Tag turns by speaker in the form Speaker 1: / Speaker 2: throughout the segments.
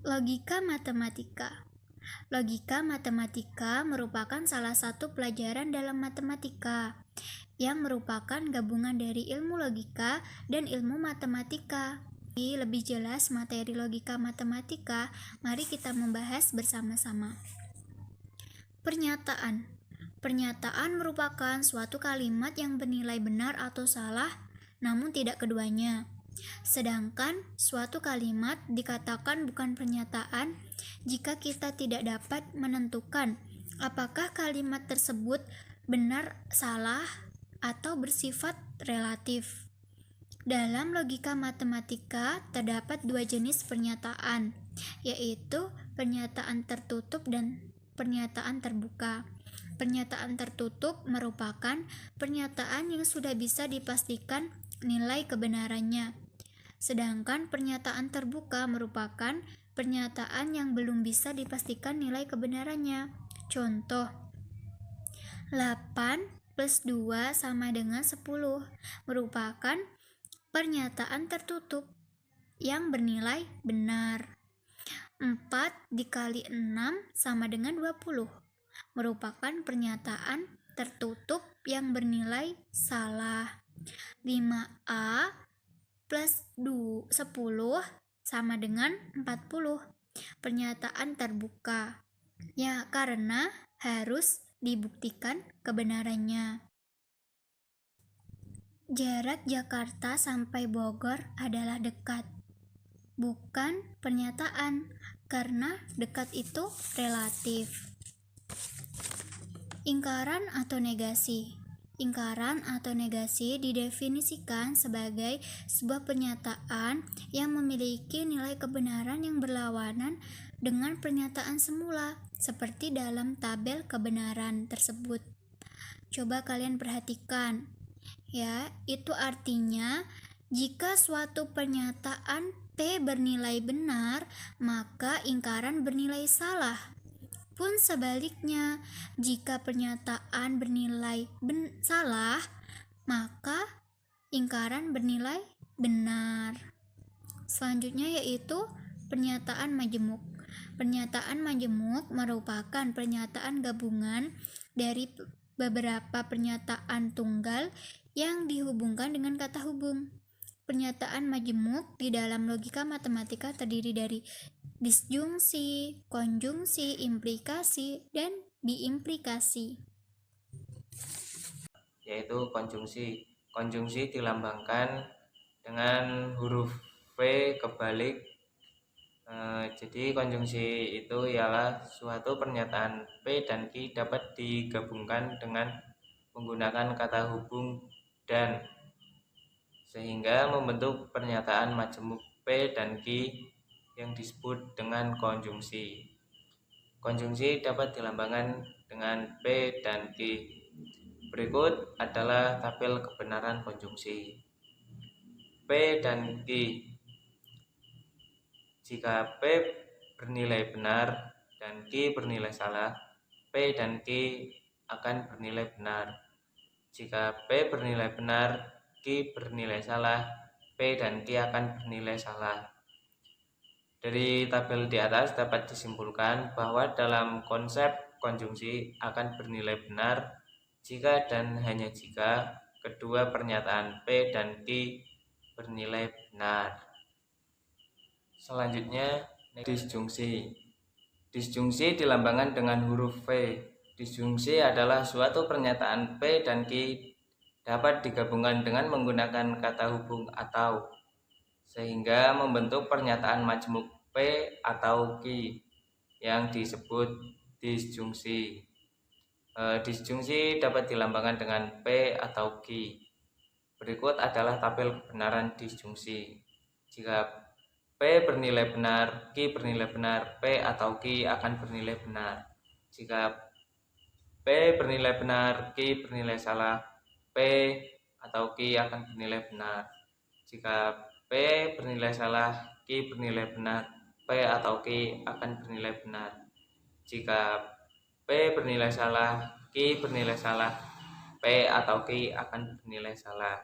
Speaker 1: Logika matematika. Logika matematika merupakan salah satu pelajaran dalam matematika yang merupakan gabungan dari ilmu logika dan ilmu matematika. Lebih jelas materi logika matematika, mari kita membahas bersama-sama. Pernyataan. Pernyataan merupakan suatu kalimat yang bernilai benar atau salah, namun tidak keduanya. Sedangkan suatu kalimat dikatakan bukan pernyataan jika kita tidak dapat menentukan apakah kalimat tersebut benar, salah, atau bersifat relatif. Dalam logika matematika terdapat dua jenis pernyataan, yaitu pernyataan tertutup dan pernyataan terbuka. Pernyataan tertutup merupakan pernyataan yang sudah bisa dipastikan nilai kebenarannya. Sedangkan pernyataan terbuka merupakan pernyataan yang belum bisa dipastikan nilai kebenarannya. Contoh, 8 plus 2 sama dengan 10 merupakan pernyataan tertutup yang bernilai benar. 4 dikali 6 sama dengan 20 merupakan pernyataan tertutup yang bernilai salah. 5A plus 10 sama dengan 40. Pernyataan terbuka. Ya, karena harus dibuktikan kebenarannya. Jarak Jakarta sampai Bogor adalah dekat. Bukan pernyataan, karena dekat itu relatif. Ingkaran atau negasi. Ingkaran atau negasi didefinisikan sebagai sebuah pernyataan yang memiliki nilai kebenaran yang berlawanan dengan pernyataan semula, seperti dalam tabel kebenaran tersebut. Coba kalian perhatikan, ya, itu artinya jika suatu pernyataan P bernilai benar, maka ingkaran bernilai salah. Pun sebaliknya, jika pernyataan bernilai salah, maka ingkaran bernilai benar. Selanjutnya yaitu pernyataan majemuk. Pernyataan majemuk merupakan pernyataan gabungan dari beberapa pernyataan tunggal yang dihubungkan dengan kata hubung. Pernyataan majemuk di dalam logika matematika terdiri dari disjungsi, konjungsi, implikasi, dan diimplikasi.
Speaker 2: Yaitu konjungsi. Konjungsi dilambangkan dengan huruf V kebalik. Jadi konjungsi itu ialah suatu pernyataan P dan Q dapat digabungkan dengan menggunakan kata hubung dan, sehingga membentuk pernyataan majemuk P dan Q yang disebut dengan konjungsi. Konjungsi dapat dilambangkan dengan P dan Q. Berikut adalah tabel kebenaran konjungsi. P dan Q. Jika P bernilai benar dan Q bernilai salah, P dan Q akan bernilai benar. Jika P bernilai benar, Q bernilai salah, P dan Q akan bernilai salah. Dari tabel di atas dapat disimpulkan bahwa dalam konsep konjungsi akan bernilai benar jika dan hanya jika kedua pernyataan P dan Q bernilai benar. Selanjutnya, disjungsi. Disjungsi dilambangkan dengan huruf V. Disjungsi adalah suatu pernyataan P dan Q dapat digabungkan dengan menggunakan kata hubung atau, sehingga membentuk pernyataan majemuk P atau Q yang disebut disjungsi. Disjungsi dapat dilambangkan dengan P atau Q. Berikut adalah tabel kebenaran disjungsi. Jika P bernilai benar, Q bernilai benar, P atau Q akan bernilai benar. Jika P bernilai benar, Q bernilai salah, P atau Q akan bernilai benar. Jika P bernilai salah, Q bernilai benar, P atau Q akan bernilai benar. Jika P bernilai salah, Q bernilai salah, P atau Q akan bernilai salah.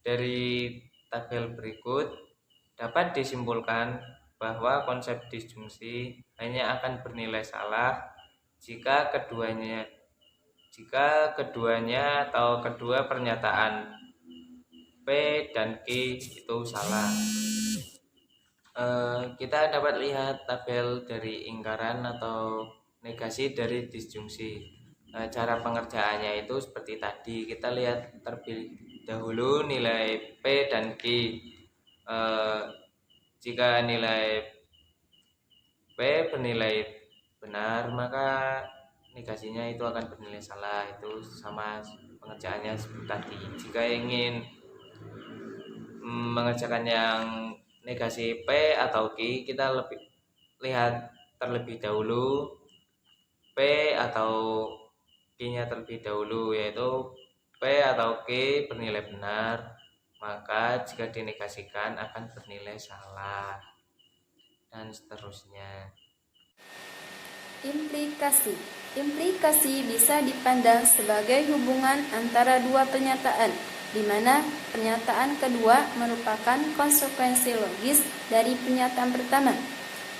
Speaker 2: Dari tabel berikut dapat disimpulkan bahwa konsep disjungsi hanya akan bernilai salah jika keduanya atau kedua pernyataan P dan Q itu salah. Kita dapat lihat tabel dari ingkaran atau negasi dari disjungsi. Cara pengerjaannya itu seperti tadi, kita lihat terlebih dahulu nilai P dan Q. Jika nilai P bernilai benar, maka negasinya itu akan bernilai salah. Itu sama pengerjaannya seperti tadi. Jika ingin mengerjakan yang negasi P atau Q, kita lihat terlebih dahulu P atau Q-nya terlebih dahulu, yaitu P atau Q bernilai benar, maka jika dinegasikan akan bernilai salah, dan seterusnya.
Speaker 3: Implikasi. Implikasi bisa dipandang sebagai hubungan antara dua pernyataan, di mana pernyataan kedua merupakan konsekuensi logis dari pernyataan pertama.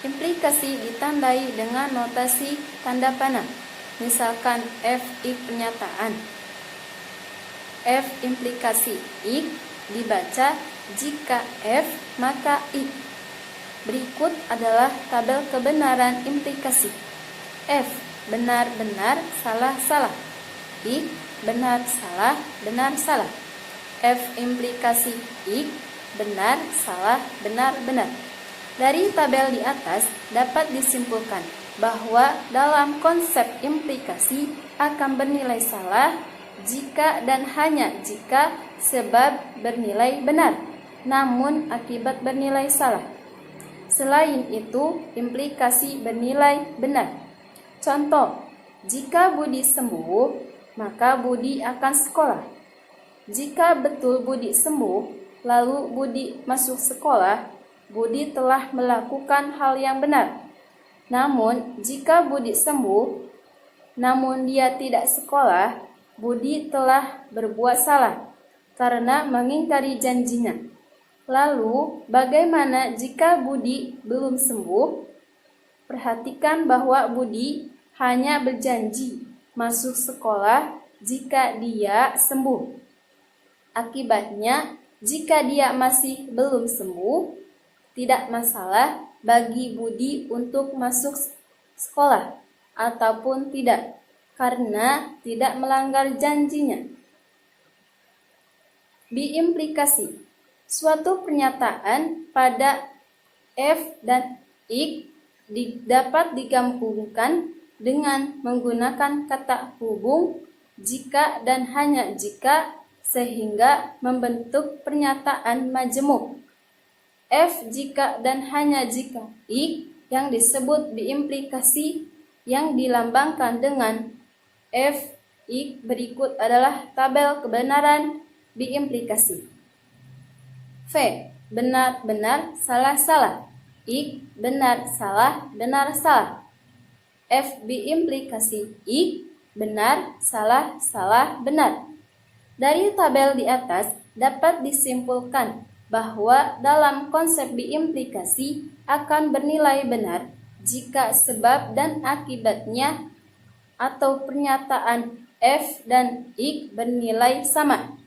Speaker 3: Implikasi ditandai dengan notasi tanda panah. Misalkan F pernyataan. F implikasi I dibaca jika F maka I. Berikut adalah tabel kebenaran implikasi. F benar-benar salah-salah. I benar salah benar salah. F implikasi I benar salah benar benar. Dari tabel di atas dapat disimpulkan bahwa dalam konsep implikasi akan bernilai salah jika dan hanya jika sebab bernilai benar, namun akibat bernilai salah. Selain itu, implikasi bernilai benar. Contoh, jika Budi sembuh, maka Budi akan sekolah. Jika betul Budi sembuh, lalu Budi masuk sekolah, Budi telah melakukan hal yang benar. Namun, jika Budi sembuh, namun dia tidak sekolah, Budi telah berbuat salah karena mengingkari janjinya. Lalu, bagaimana jika Budi belum sembuh? Perhatikan bahwa Budi hanya berjanji masuk sekolah jika dia sembuh. Akibatnya, jika dia masih belum sembuh, tidak masalah bagi Budi untuk masuk sekolah ataupun tidak, karena tidak melanggar janjinya. Biimplikasi. Suatu pernyataan pada F dan I dapat digabungkan dengan menggunakan kata hubung jika dan hanya jika sehingga membentuk pernyataan majemuk. F jika dan hanya jika I yang disebut biimplikasi yang dilambangkan dengan F I. Berikut adalah tabel kebenaran biimplikasi. V benar-benar salah-salah. I benar salah benar salah. F biimplikasi I benar salah salah benar. Dari tabel di atas dapat disimpulkan bahwa dalam konsep biimplikasi akan bernilai benar jika sebab dan akibatnya atau pernyataan F dan I bernilai sama,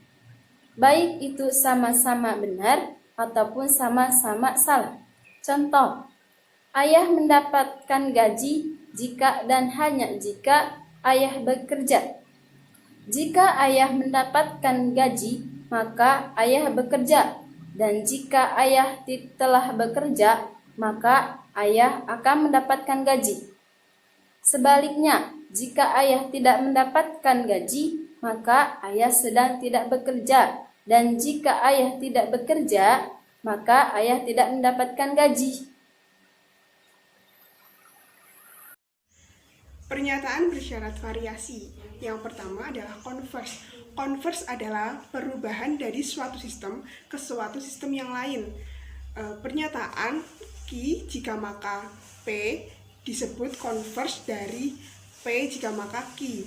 Speaker 3: baik itu sama-sama benar ataupun sama-sama salah. Contoh, ayah mendapatkan gaji jika dan hanya jika ayah bekerja. Jika ayah mendapatkan gaji, maka ayah bekerja. Dan jika ayah telah bekerja, maka ayah akan mendapatkan gaji. Sebaliknya, jika ayah tidak mendapatkan gaji, maka ayah sedang tidak bekerja. Dan jika ayah tidak bekerja, maka ayah tidak mendapatkan gaji.
Speaker 4: Pernyataan bersyarat variasi. Yang pertama adalah converse. Converse adalah perubahan dari suatu sistem ke suatu sistem yang lain. Pernyataan Q jika maka P disebut converse dari P jika maka Q.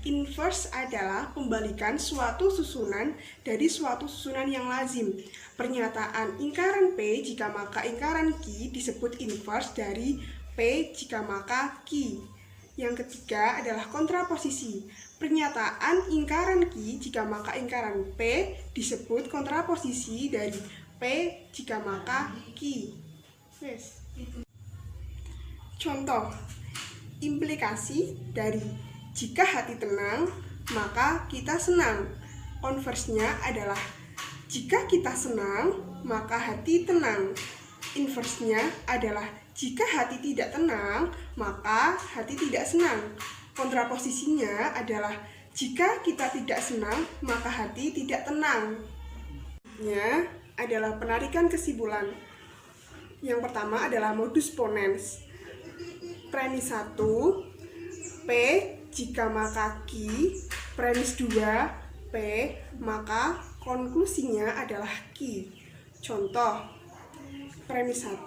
Speaker 4: Inverse adalah pembalikan suatu susunan dari suatu susunan yang lazim. Pernyataan ingkaran P jika maka ingkaran Q disebut inverse dari P jika maka Q. Yang ketiga adalah kontraposisi. Pernyataan ingkaran Q jika maka ingkaran P disebut kontraposisi dari P jika maka Q. Yes. Contoh, implikasi dari jika hati tenang, maka kita senang. Konversnya adalah jika kita senang, maka hati tenang. Inversnya adalah jika hati tidak tenang, maka hati tidak senang. Kontraposisinya adalah jika kita tidak senang, maka hati tidak tenang. Nya adalah penarikan kesimpulan. Yang pertama adalah modus ponens. Premis 1, P jika maka Q, premis 2, P, maka konklusinya adalah Q. Contoh, premis 1,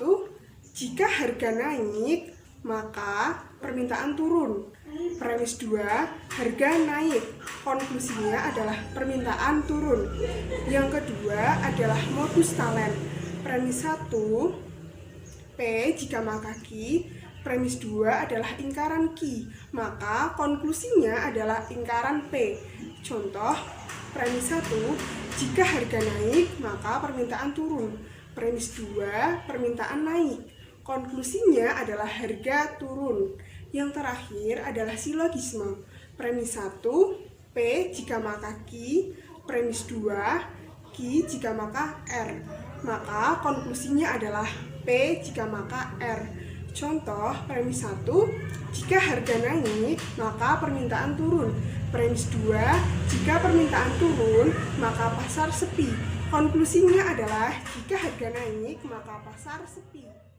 Speaker 4: jika harga naik, maka permintaan turun. Premis 2, harga naik, konklusinya adalah permintaan turun. Yang kedua adalah modus talent. Premis 1, P jika maka Q, premis 2 adalah ingkaran Q, maka konklusinya adalah ingkaran P. Contoh, premis 1, jika harga naik, maka permintaan turun. Premis 2, permintaan naik. Konklusinya adalah harga turun. Yang terakhir adalah silogisme. Premis 1, P jika maka Q, premis 2, Q jika maka R. Maka konklusinya adalah P jika maka R. Contoh, premis 1, jika harga naik, maka permintaan turun. Premis 2, jika permintaan turun, maka pasar sepi. Konklusinya adalah jika harga naik, maka pasar sepi.